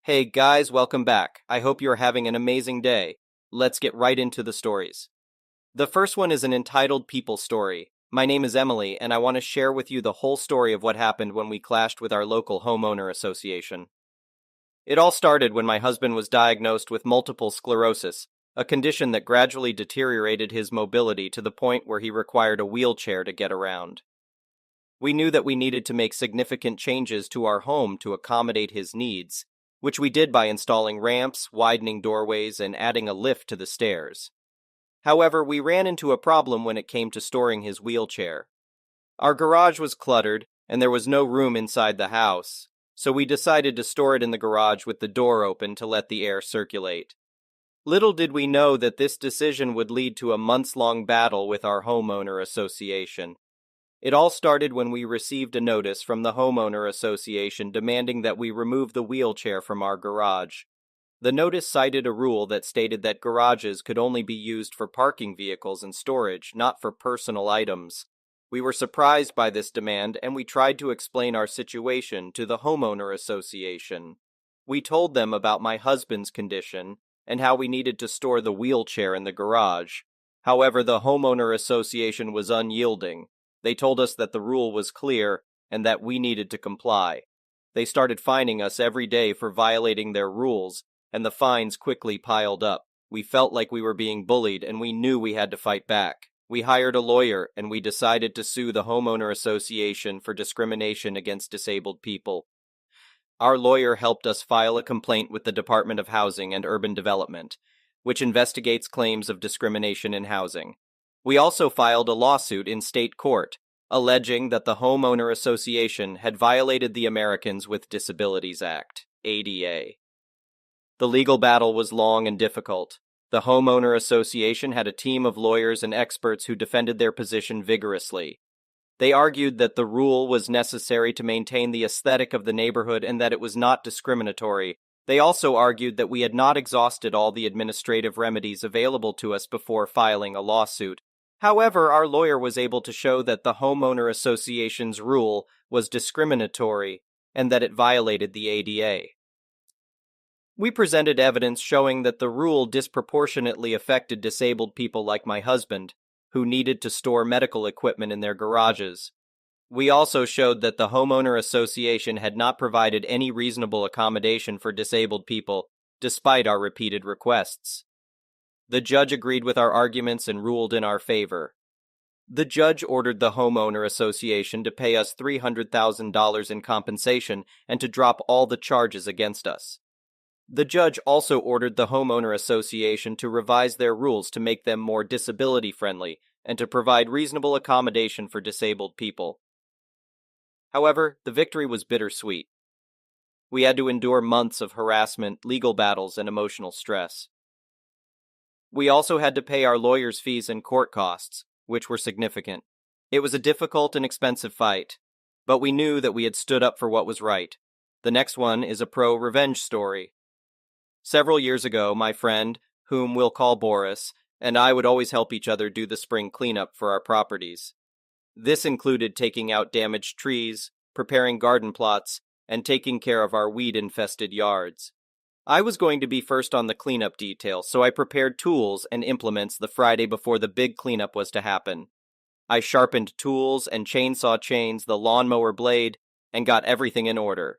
Hey guys, welcome back. I hope you're having an amazing day. Let's get right into the stories. The first one is an entitled people story. My name is Emily, and I want to share with you the whole story of what happened when we clashed with our local homeowner association. It all started when my husband was diagnosed with multiple sclerosis, a condition that gradually deteriorated his mobility to the point where he required a wheelchair to get around. We knew that we needed to make significant changes to our home to accommodate his needs, which we did by installing ramps, widening doorways, and adding a lift to the stairs. However, we ran into a problem when it came to storing his wheelchair. Our garage was cluttered, and there was no room inside the house, so we decided to store it in the garage with the door open to let the air circulate. Little did we know that this decision would lead to a months-long battle with our homeowner association. It all started when we received a notice from the homeowner association demanding that we remove the wheelchair from our garage. The notice cited a rule that stated that garages could only be used for parking vehicles and storage, not for personal items. We were surprised by this demand, and we tried to explain our situation to the homeowner association. We told them about my husband's condition and how we needed to store the wheelchair in the garage. However, the homeowner association was unyielding. They told us that the rule was clear and that we needed to comply. They started fining us every day for violating their rules, and the fines quickly piled up. We felt like we were being bullied, and we knew we had to fight back. We hired a lawyer, and we decided to sue the homeowner association for discrimination against disabled people. Our lawyer helped us file a complaint with the Department of Housing and Urban Development, which investigates claims of discrimination in housing. We also filed a lawsuit in state court, alleging that the Homeowner Association had violated the Americans with Disabilities Act, ADA. The legal battle was long and difficult. The Homeowner Association had a team of lawyers and experts who defended their position vigorously. They argued that the rule was necessary to maintain the aesthetic of the neighborhood and that it was not discriminatory. They also argued that we had not exhausted all the administrative remedies available to us before filing a lawsuit. However, our lawyer was able to show that the Homeowner Association's rule was discriminatory and that it violated the ADA. We presented evidence showing that the rule disproportionately affected disabled people like my husband, who needed to store medical equipment in their garages. We also showed that the Homeowner Association had not provided any reasonable accommodation for disabled people, despite our repeated requests. The judge agreed with our arguments and ruled in our favor. The judge ordered the Homeowner Association to pay us $300,000 in compensation and to drop all the charges against us. The judge also ordered the Homeowner Association to revise their rules to make them more disability-friendly and to provide reasonable accommodation for disabled people. However, the victory was bittersweet. We had to endure months of harassment, legal battles, and emotional stress. We also had to pay our lawyers' fees and court costs, which were significant. It was a difficult and expensive fight, but we knew that we had stood up for what was right. The next one is a pro-revenge story. Several years ago, my friend, whom we'll call Boris, and I would always help each other do the spring cleanup for our properties. This included taking out damaged trees, preparing garden plots, and taking care of our weed-infested yards. I was going to be first on the cleanup detail, so I prepared tools and implements the Friday before the big cleanup was to happen. I sharpened tools and chainsaw chains, the lawnmower blade, and got everything in order.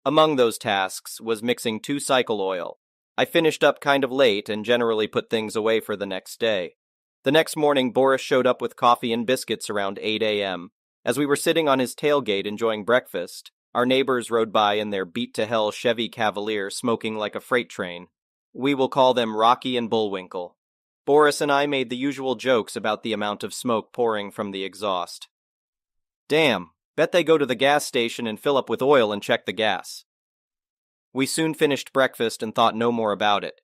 Among those tasks was mixing 2-cycle oil. I finished up kind of late and generally put things away for the next day. The next morning, Boris showed up with coffee and biscuits around 8 a.m. As we were sitting on his tailgate enjoying breakfast, our neighbors rode by in their beat-to-hell Chevy Cavalier smoking like a freight train. We will call them Rocky and Bullwinkle. Boris and I made the usual jokes about the amount of smoke pouring from the exhaust. Damn, bet they go to the gas station and fill up with oil and check the gas. We soon finished breakfast and thought no more about it.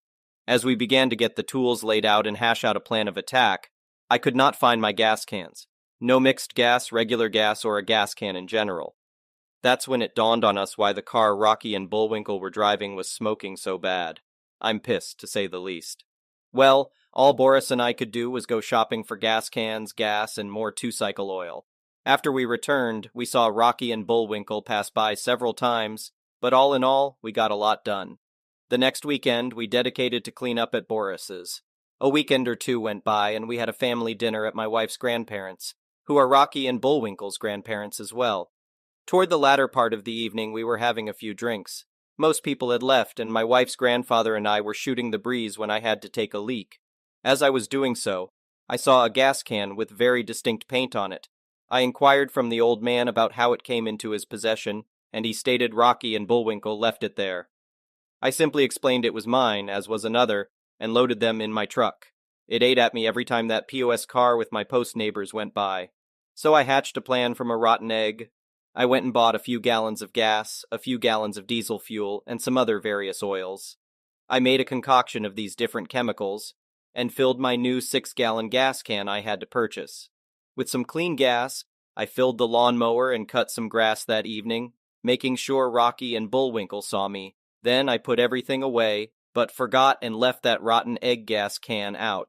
As we began to get the tools laid out and hash out a plan of attack, I could not find my gas cans. No mixed gas, regular gas, or a gas can in general. That's when it dawned on us why the car Rocky and Bullwinkle were driving was smoking so bad. I'm pissed, to say the least. Well, all Boris and I could do was go shopping for gas cans, gas, and more 2-cycle oil. After we returned, we saw Rocky and Bullwinkle pass by several times, but all in all, we got a lot done. The next weekend, we dedicated to clean up at Boris's. A weekend or two went by, and we had a family dinner at my wife's grandparents', who are Rocky and Bullwinkle's grandparents as well. Toward the latter part of the evening, we were having a few drinks. Most people had left, and my wife's grandfather and I were shooting the breeze when I had to take a leak. As I was doing so, I saw a gas can with very distinct paint on it. I inquired from the old man about how it came into his possession, and he stated Rocky and Bullwinkle left it there. I simply explained it was mine, as was another, and loaded them in my truck. It ate at me every time that POS car with my post neighbors went by. So I hatched a plan from a rotten egg. I went and bought a few gallons of gas, a few gallons of diesel fuel, and some other various oils. I made a concoction of these different chemicals, and filled my new 6-gallon gas can I had to purchase. With some clean gas, I filled the lawnmower and cut some grass that evening, making sure Rocky and Bullwinkle saw me. Then I put everything away, but forgot and left that rotten egg gas can out.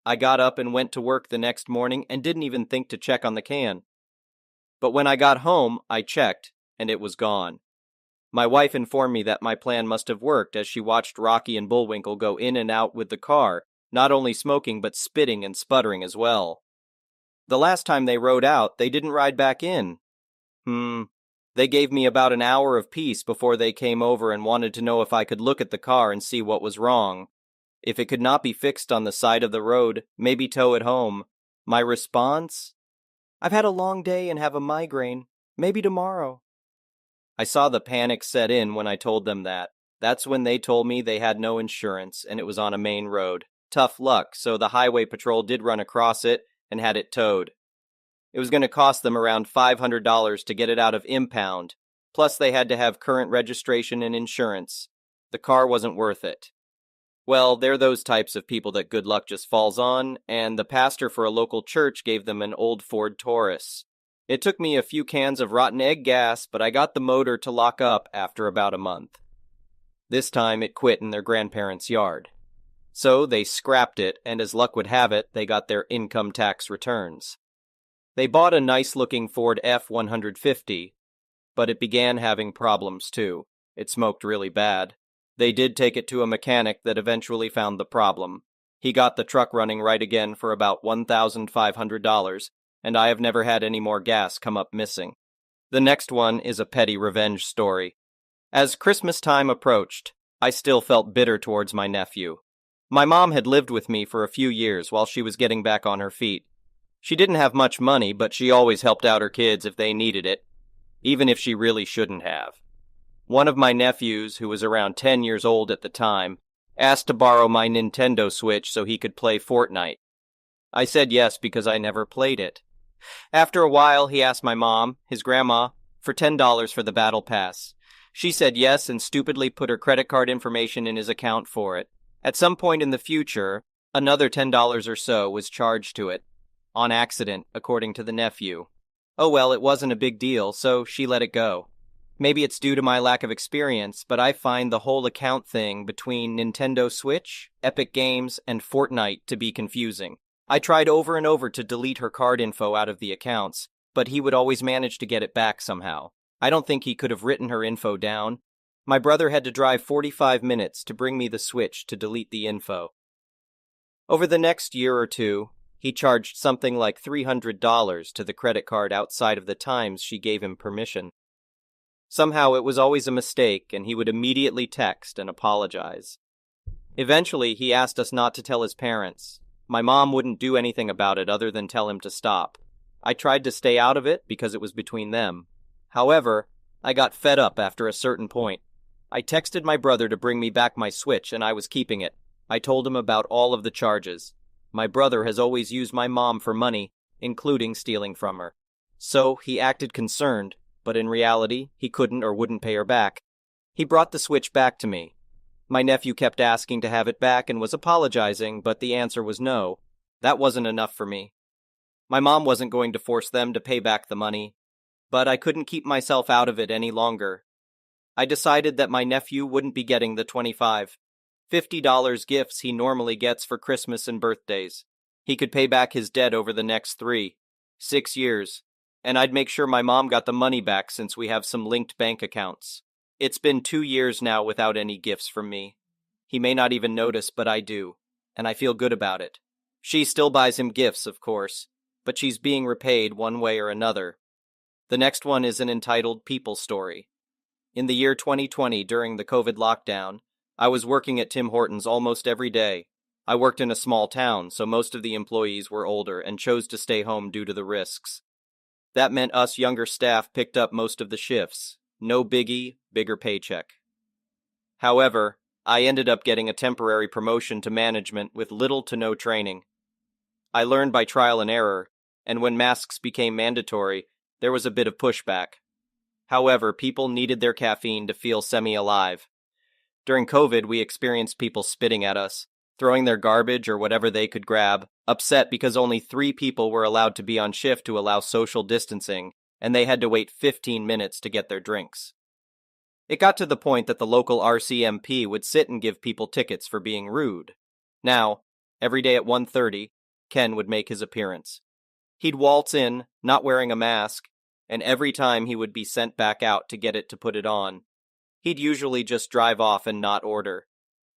I got up and went to work the next morning and didn't even think to check on the can. But when I got home, I checked, and it was gone. My wife informed me that my plan must have worked as she watched Rocky and Bullwinkle go in and out with the car, not only smoking but spitting and sputtering as well. The last time they rode out, they didn't ride back in. They gave me about an hour of peace before they came over and wanted to know if I could look at the car and see what was wrong. If it could not be fixed on the side of the road, maybe tow it home. My response? I've had a long day and have a migraine. Maybe tomorrow. I saw the panic set in when I told them that. That's when they told me they had no insurance and it was on a main road. Tough luck, so the highway patrol did run across it and had it towed. It was going to cost them around $500 to get it out of impound, plus they had to have current registration and insurance. The car wasn't worth it. Well, they're those types of people that good luck just falls on, and the pastor for a local church gave them an old Ford Taurus. It took me a few cans of rotten egg gas, but I got the motor to lock up after about a month. This time it quit in their grandparents' yard. So they scrapped it, and as luck would have it, they got their income tax returns. They bought a nice-looking Ford F-150, but it began having problems too. It smoked really bad. They did take it to a mechanic that eventually found the problem. He got the truck running right again for about $1,500, and I have never had any more gas come up missing. The next one is a petty revenge story. As Christmas time approached, I still felt bitter towards my nephew. My mom had lived with me for a few years while she was getting back on her feet. She didn't have much money, but she always helped out her kids if they needed it, even if she really shouldn't have. One of my nephews, who was around 10 years old at the time, asked to borrow my Nintendo Switch so he could play Fortnite. I said yes because I never played it. After a while, he asked my mom, his grandma, for $10 for the Battle Pass. She said yes and stupidly put her credit card information in his account for it. At some point in the future, another $10 or so was charged to it. On accident, according to the nephew. Oh well, it wasn't a big deal, so she let it go. Maybe it's due to my lack of experience, but I find the whole account thing between Nintendo Switch, Epic Games, and Fortnite to be confusing. I tried over and over to delete her card info out of the accounts, but he would always manage to get it back somehow. I don't think he could have written her info down. My brother had to drive 45 minutes to bring me the Switch to delete the info. Over the next year or two, he charged something like $300 to the credit card outside of the times she gave him permission. Somehow it was always a mistake, and he would immediately text and apologize. Eventually, he asked us not to tell his parents. My mom wouldn't do anything about it other than tell him to stop. I tried to stay out of it because it was between them. However, I got fed up after a certain point. I texted my brother to bring me back my Switch, and I was keeping it. I told him about all of the charges. My brother has always used my mom for money, including stealing from her. So he acted concerned, but in reality, he couldn't or wouldn't pay her back. He brought the Switch back to me. My nephew kept asking to have it back and was apologizing, but the answer was no. That wasn't enough for me. My mom wasn't going to force them to pay back the money, but I couldn't keep myself out of it any longer. I decided that my nephew wouldn't be getting the $50 gifts he normally gets for Christmas and birthdays. He could pay back his debt over the next 6 years, and I'd make sure my mom got the money back since we have some linked bank accounts. It's been 2 years now without any gifts from me. He may not even notice, but I do, and I feel good about it. She still buys him gifts, of course, but she's being repaid one way or another. The next one is an entitled people story. In the year 2020, during the COVID lockdown, I was working at Tim Hortons almost every day. I worked in a small town, so most of the employees were older and chose to stay home due to the risks. That meant us younger staff picked up most of the shifts. No biggie, bigger paycheck. However, I ended up getting a temporary promotion to management with little to no training. I learned by trial and error, and when masks became mandatory, there was a bit of pushback. However, people needed their caffeine to feel semi-alive. During COVID, we experienced people spitting at us, throwing their garbage or whatever they could grab, upset because only 3 people were allowed to be on shift to allow social distancing, and they had to wait 15 minutes to get their drinks. It got to the point that the local RCMP would sit and give people tickets for being rude. Now, every day at 1:30, Ken would make his appearance. He'd waltz in, not wearing a mask, and every time he would be sent back out to get it to put it on. He'd usually just drive off and not order.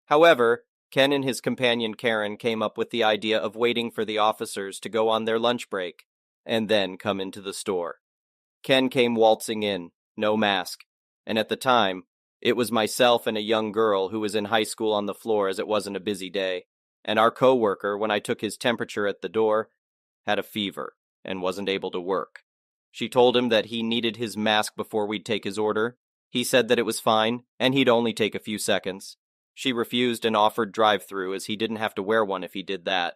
However, Ken and his companion Karen came up with the idea of waiting for the officers to go on their lunch break, and then come into the store. Ken came waltzing in, no mask, and at the time, it was myself and a young girl who was in high school on the floor as it wasn't a busy day, and our co-worker, when I took his temperature at the door, had a fever and wasn't able to work. She told him that he needed his mask before we'd take his order. He said that it was fine, and he'd only take a few seconds. She refused and offered drive-through as he didn't have to wear one if he did that.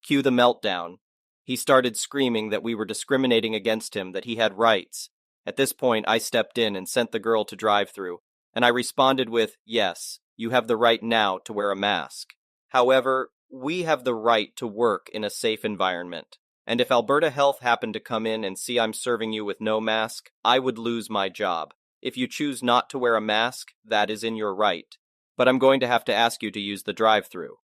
Cue the meltdown. He started screaming that we were discriminating against him, that he had rights. At this point, I stepped in and sent the girl to drive-through, and I responded with, "Yes, you have the right now to wear a mask. However, we have the right to work in a safe environment. And if Alberta Health happened to come in and see I'm serving you with no mask, I would lose my job. If you choose not to wear a mask, that is in your right. But I'm going to have to ask you to use the drive-through."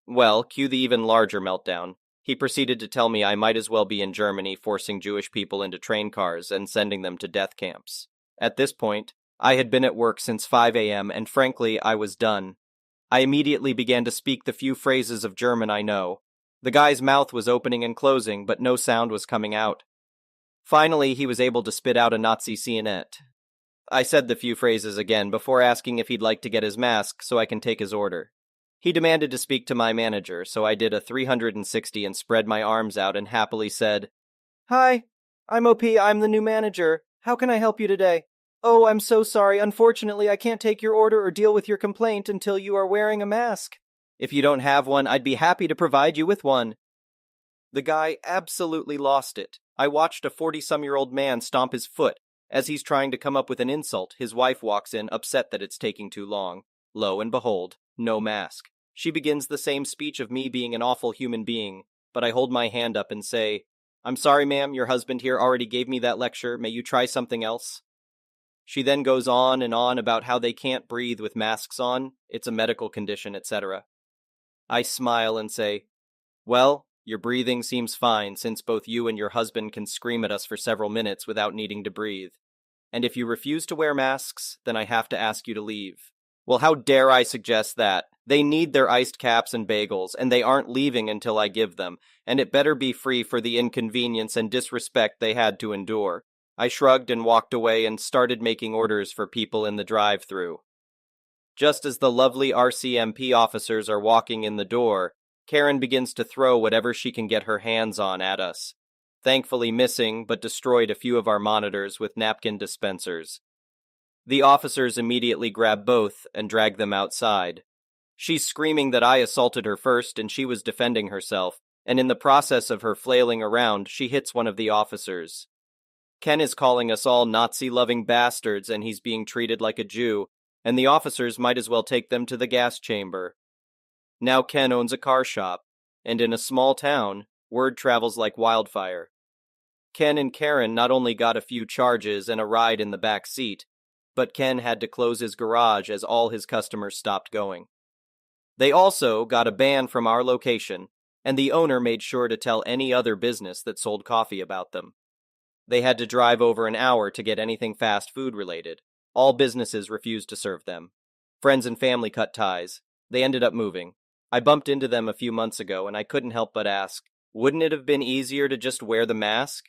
Well, cue the even larger meltdown. He proceeded to tell me I might as well be in Germany forcing Jewish people into train cars and sending them to death camps. At this point, I had been at work since 5 a.m. and frankly, I was done. I immediately began to speak the few phrases of German I know. The guy's mouth was opening and closing, but no sound was coming out. Finally, he was able to spit out a Nazi CNN. I said the few phrases again before asking if he'd like to get his mask so I can take his order. He demanded to speak to my manager, so I did a 360 and spread my arms out and happily said, "Hi, I'm OP, I'm the new manager. How can I help you today? Oh, I'm so sorry. Unfortunately, I can't take your order or deal with your complaint until you are wearing a mask. If you don't have one, I'd be happy to provide you with one." The guy absolutely lost it. I watched a 40-some-year-old man stomp his foot. As he's trying to come up with an insult, his wife walks in, upset that it's taking too long. Lo and behold, no mask. She begins the same speech of me being an awful human being, but I hold my hand up and say, "I'm sorry, ma'am, your husband here already gave me that lecture. May you try something else?" She then goes on and on about how they can't breathe with masks on, it's a medical condition, etc. I smile and say, "Well, your breathing seems fine since both you and your husband can scream at us for several minutes without needing to breathe. And if you refuse to wear masks, then I have to ask you to leave." Well, how dare I suggest that? They need their iced caps and bagels, and they aren't leaving until I give them, and it better be free for the inconvenience and disrespect they had to endure. I shrugged and walked away and started making orders for people in the drive-thru. Just as the lovely RCMP officers are walking in the door, Karen begins to throw whatever she can get her hands on at us, thankfully missing but destroyed a few of our monitors with napkin dispensers. The officers immediately grab both and drag them outside. She's screaming that I assaulted her first and she was defending herself, and in the process of her flailing around, she hits one of the officers. Ken is calling us all Nazi-loving bastards and he's being treated like a Jew, and the officers might as well take them to the gas chamber. Now Ken owns a car shop, and in a small town, word travels like wildfire. Ken and Karen not only got a few charges and a ride in the back seat, but Ken had to close his garage as all his customers stopped going. They also got a ban from our location, and the owner made sure to tell any other business that sold coffee about them. They had to drive over an hour to get anything fast food related. All businesses refused to serve them. Friends and family cut ties. They ended up moving. I bumped into them a few months ago, and I couldn't help but ask, wouldn't it have been easier to just wear the mask?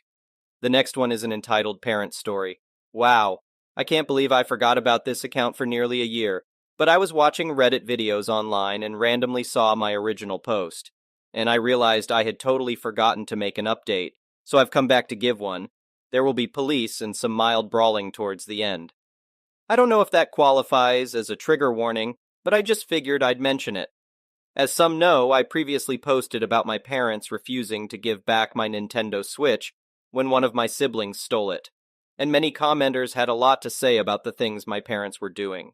The next one is an entitled parent story. Wow, I can't believe I forgot about this account for nearly a year, but I was watching Reddit videos online and randomly saw my original post, and I realized I had totally forgotten to make an update, so I've come back to give one. There will be police and some mild brawling towards the end. I don't know if that qualifies as a trigger warning, but I just figured I'd mention it. As some know, I previously posted about my parents refusing to give back my Nintendo Switch when one of my siblings stole it, and many commenters had a lot to say about the things my parents were doing.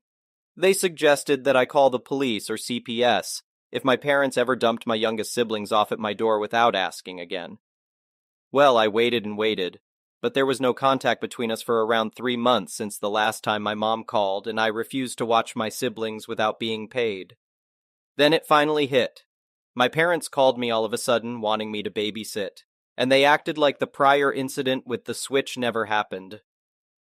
They suggested that I call the police or CPS if my parents ever dumped my youngest siblings off at my door without asking again. Well, I waited and waited, but there was no contact between us for around 3 months since the last time my mom called, and I refused to watch my siblings without being paid. Then it finally hit. My parents called me all of a sudden, wanting me to babysit, and they acted like the prior incident with the Switch never happened.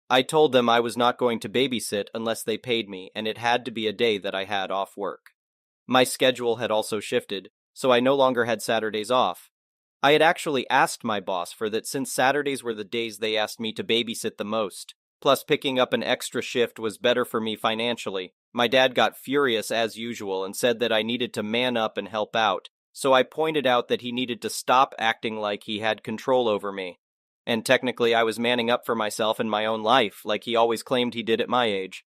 I told them I was not going to babysit unless they paid me, and it had to be a day that I had off work. My schedule had also shifted, so I no longer had Saturdays off. I had actually asked my boss for that since Saturdays were the days they asked me to babysit the most. Plus, picking up an extra shift was better for me financially. My dad got furious as usual and said that I needed to man up and help out, so I pointed out that he needed to stop acting like he had control over me. And technically I was manning up for myself in my own life, like he always claimed he did at my age.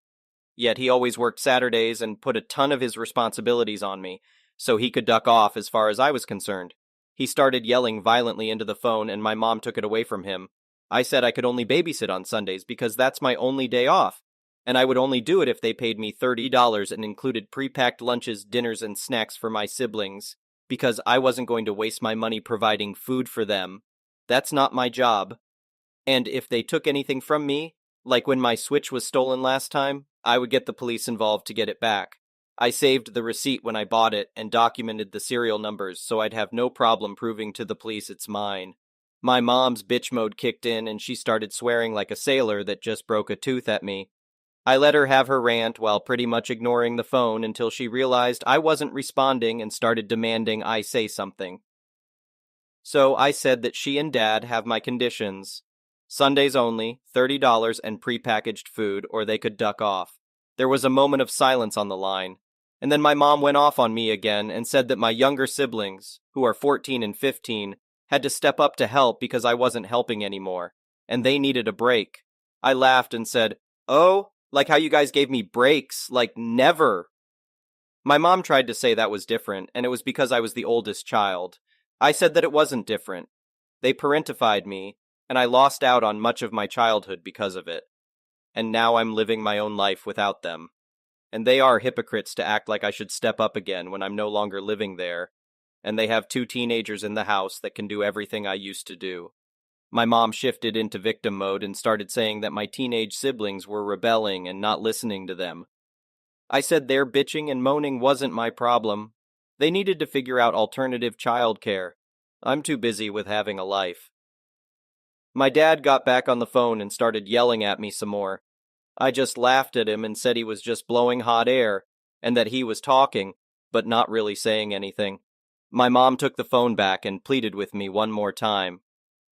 Yet he always worked Saturdays and put a ton of his responsibilities on me, so he could duck off as far as I was concerned. He started yelling violently into the phone and my mom took it away from him. I said I could only babysit on Sundays because that's my only day off, and I would only do it if they paid me $30 and included pre-packed lunches, dinners, and snacks for my siblings, because I wasn't going to waste my money providing food for them. That's not my job. And if they took anything from me, like when my Switch was stolen last time, I would get the police involved to get it back. I saved the receipt when I bought it and documented the serial numbers so I'd have no problem proving to the police it's mine. My mom's bitch mode kicked in and she started swearing like a sailor that just broke a tooth at me. I let her have her rant while pretty much ignoring the phone until she realized I wasn't responding and started demanding I say something. So I said that she and Dad have my conditions. Sundays only, $30 and prepackaged food, or they could duck off. There was a moment of silence on the line. And then my mom went off on me again and said that my younger siblings, who are 14 and 15, had to step up to help because I wasn't helping anymore, and they needed a break. I laughed and said, "Oh, like how you guys gave me breaks, like never." My mom tried to say that was different, and it was because I was the oldest child. I said that it wasn't different. They parentified me, and I lost out on much of my childhood because of it. And now I'm living my own life without them. And they are hypocrites to act like I should step up again when I'm no longer living there, and they have 2 teenagers in the house that can do everything I used to do. My mom shifted into victim mode and started saying that my teenage siblings were rebelling and not listening to them. I said their bitching and moaning wasn't my problem. They needed to figure out alternative childcare. I'm too busy with having a life. My dad got back on the phone and started yelling at me some more. I just laughed at him and said he was just blowing hot air, and that he was talking, but not really saying anything. My mom took the phone back and pleaded with me one more time.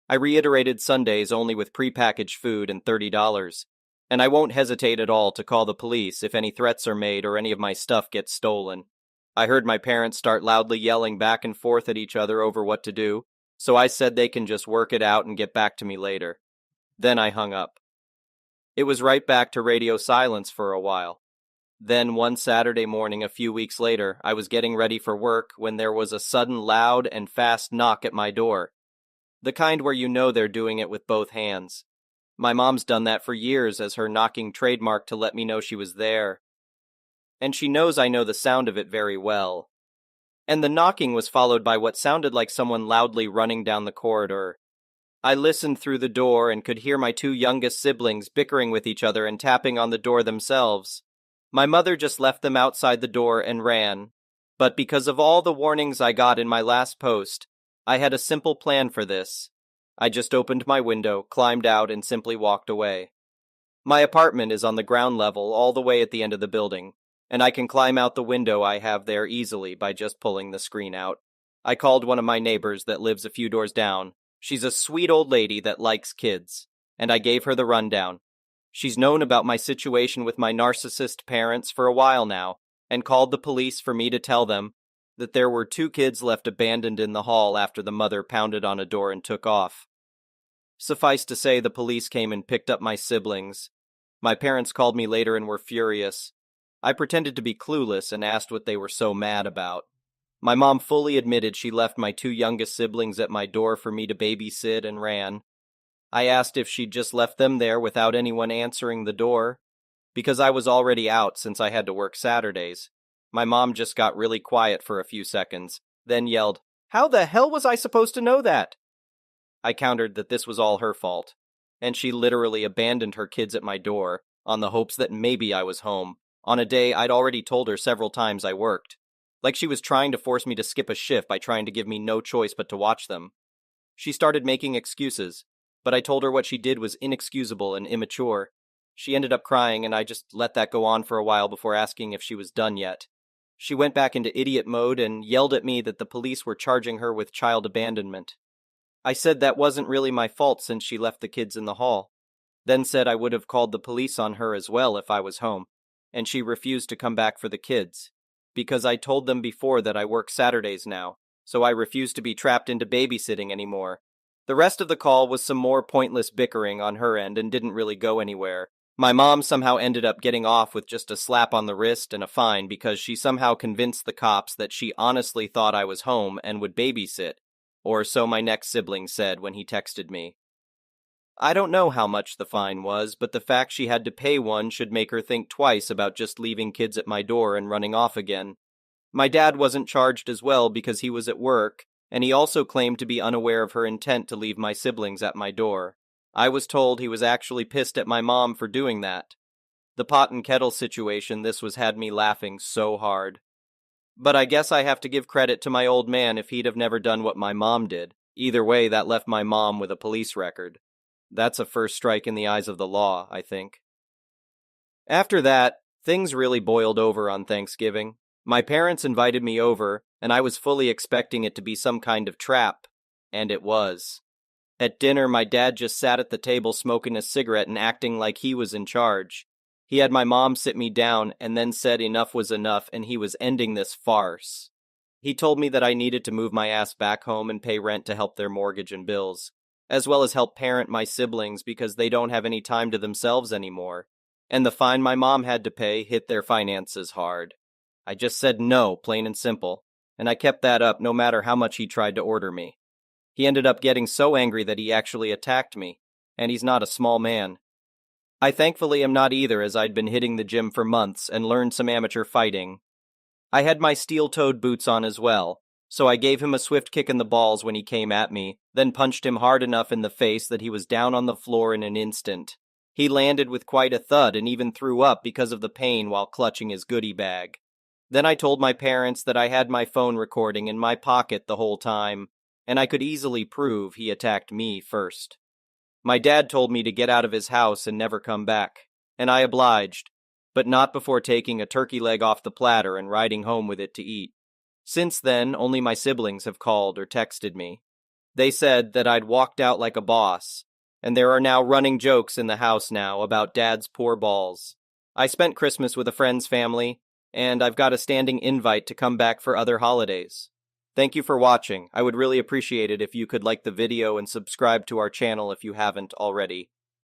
I reiterated Sundays only with prepackaged food and $30, and I won't hesitate at all to call the police if any threats are made or any of my stuff gets stolen. I heard my parents start loudly yelling back and forth at each other over what to do, so I said they can just work it out and get back to me later. Then I hung up. It was right back to radio silence for a while. Then one Saturday morning a few weeks later, I was getting ready for work when there was a sudden loud and fast knock at my door. The kind where you know they're doing it with both hands. My mom's done that for years as her knocking trademark to let me know she was there. And she knows I know the sound of it very well. And the knocking was followed by what sounded like someone loudly running down the corridor. I listened through the door and could hear my 2 youngest siblings bickering with each other and tapping on the door themselves. My mother just left them outside the door and ran. But because of all the warnings I got in my last post, I had a simple plan for this. I just opened my window, climbed out, and simply walked away. My apartment is on the ground level all the way at the end of the building, and I can climb out the window I have there easily by just pulling the screen out. I called one of my neighbors that lives a few doors down. She's a sweet old lady that likes kids, and I gave her the rundown. She's known about my situation with my narcissist parents for a while now, and called the police for me to tell them that there were 2 kids left abandoned in the hall after the mother pounded on a door and took off. Suffice to say, the police came and picked up my siblings. My parents called me later and were furious. I pretended to be clueless and asked what they were so mad about. My mom fully admitted she left my 2 youngest siblings at my door for me to babysit and ran. I asked if she'd just left them there without anyone answering the door, because I was already out since I had to work Saturdays. My mom just got really quiet for a few seconds, then yelled, "How the hell was I supposed to know that?" I countered that this was all her fault, and she literally abandoned her kids at my door on the hopes that maybe I was home, on a day I'd already told her several times I worked. Like she was trying to force me to skip a shift by trying to give me no choice but to watch them. She started making excuses, but I told her what she did was inexcusable and immature. She ended up crying, and I just let that go on for a while before asking if she was done yet. She went back into idiot mode and yelled at me that the police were charging her with child abandonment. I said that wasn't really my fault since she left the kids in the hall, then said I would have called the police on her as well if I was home, and she refused to come back for the kids, because I told them before that I work Saturdays now, so I refused to be trapped into babysitting anymore. The rest of the call was some more pointless bickering on her end and didn't really go anywhere. My mom somehow ended up getting off with just a slap on the wrist and a fine because she somehow convinced the cops that she honestly thought I was home and would babysit, or so my next sibling said when he texted me. I don't know how much the fine was, but the fact she had to pay one should make her think twice about just leaving kids at my door and running off again. My dad wasn't charged as well because he was at work, and he also claimed to be unaware of her intent to leave my siblings at my door. I was told he was actually pissed at my mom for doing that. The pot and kettle situation, this was had me laughing so hard. But I guess I have to give credit to my old man if he'd have never done what my mom did. Either way, that left my mom with a police record. That's a first strike in the eyes of the law, I think. After that, things really boiled over on Thanksgiving. My parents invited me over, and I was fully expecting it to be some kind of trap, and it was. At dinner, my dad just sat at the table smoking a cigarette and acting like he was in charge. He had my mom sit me down and then said enough was enough and he was ending this farce. He told me that I needed to move my ass back home and pay rent to help their mortgage and bills, as well as help parent my siblings because they don't have any time to themselves anymore, and the fine my mom had to pay hit their finances hard. I just said no, plain and simple, and I kept that up no matter how much he tried to order me. He ended up getting so angry that he actually attacked me, and he's not a small man. I thankfully am not either, as I'd been hitting the gym for months and learned some amateur fighting. I had my steel-toed boots on as well, so I gave him a swift kick in the balls when he came at me, then punched him hard enough in the face that he was down on the floor in an instant. He landed with quite a thud and even threw up because of the pain while clutching his goodie bag. Then I told my parents that I had my phone recording in my pocket the whole time, and I could easily prove he attacked me first. My dad told me to get out of his house and never come back, and I obliged, but not before taking a turkey leg off the platter and riding home with it to eat. Since then, only my siblings have called or texted me. They said that I'd walked out like a boss, and there are now running jokes in the house now about Dad's poor balls. I spent Christmas with a friend's family, and I've got a standing invite to come back for other holidays. Thank you for watching. I would really appreciate it if you could like the video and subscribe to our channel if you haven't already.